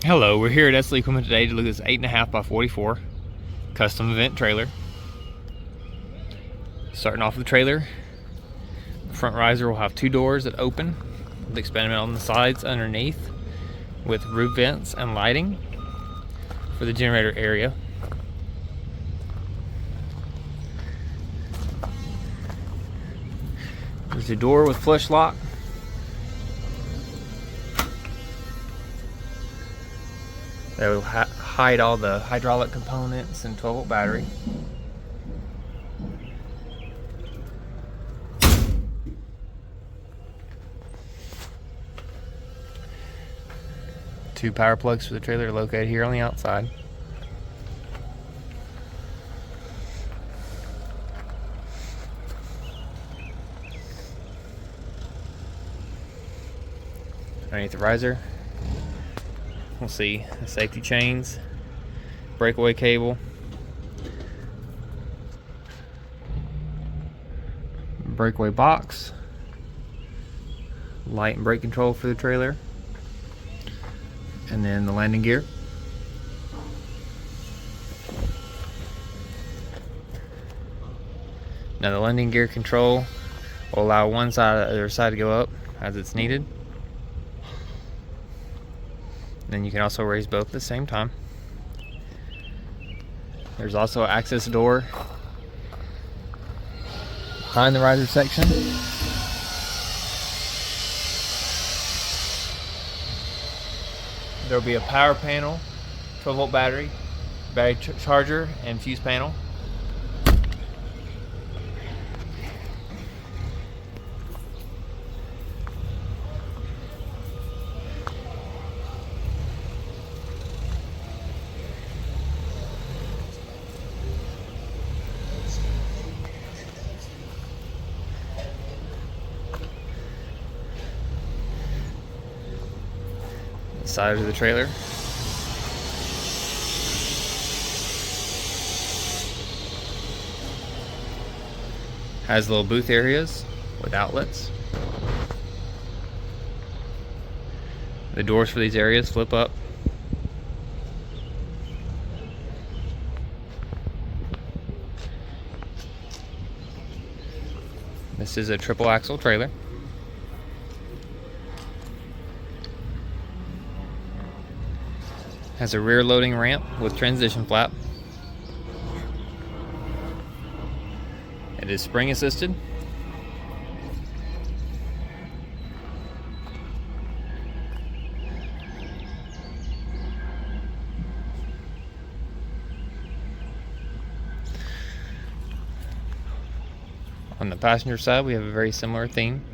Hello, we're here at Esley Equipment today to look at this 8.5 by 44 custom event trailer. Starting off with the trailer, the front riser will have two doors that open with expandable on the sides underneath with roof vents and lighting for the generator area. There's a door with flush lock. That will hide all the hydraulic components and 12-volt battery. Two power plugs for the trailer are located here on the outside. Underneath the riser, we'll see the safety chains, breakaway cable, breakaway box, light and brake control for the trailer, and then the landing gear. Now the landing gear control will allow one side or the other side to go up as it's needed. Then you can also raise both at the same time. There's also an access door behind the riser section. There will be a power panel, 12-volt battery, charger, and fuse panel. Side of the trailer. Has little booth areas with outlets. The doors for these areas flip up. This is a triple axle trailer. Has a rear loading ramp with transition flap. It is spring assisted. On the passenger side, we have a very similar theme.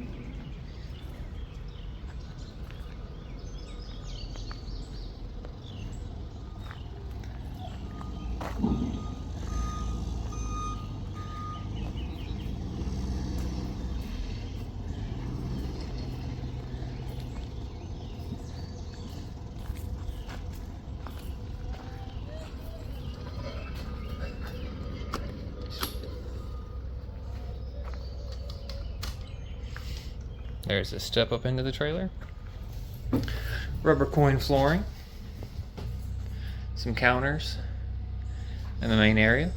There's a step up into the trailer. Rubber coin flooring. Some counters in the main area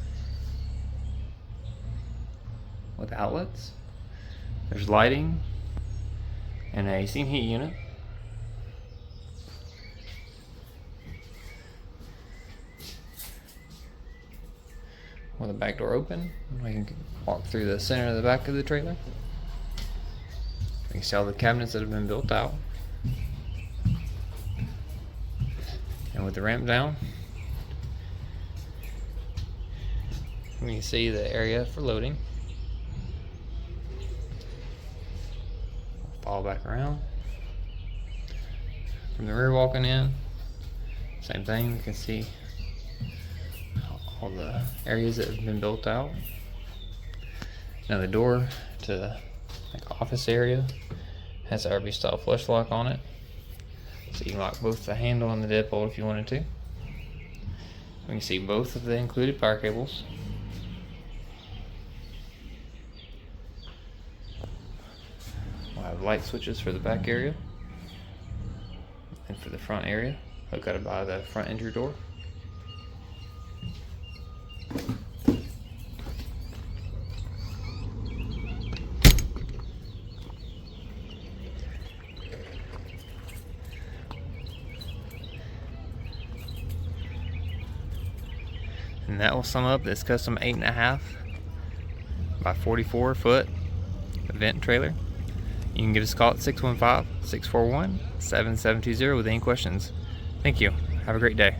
with outlets. There's lighting and a steam heat unit. With the back door open, we can walk through the center of the back of the trailer. You can see all the cabinets that have been built out. And with the ramp down, we can see the area for loading. Follow back around. From the rear walking in, same thing, we can see all the areas that have been built out. Now the door to the office area has an RB style flush lock on it, so you can lock both the handle and the deadbolt if you wanted to. We can see both of the included power cables. We'll have light switches for the back area and for the front area. located by the front entry door. And that will sum up this custom 8.5 by 44 foot event trailer. You can give us a call at 615-641-7720 with any questions. Thank you. Have a great day.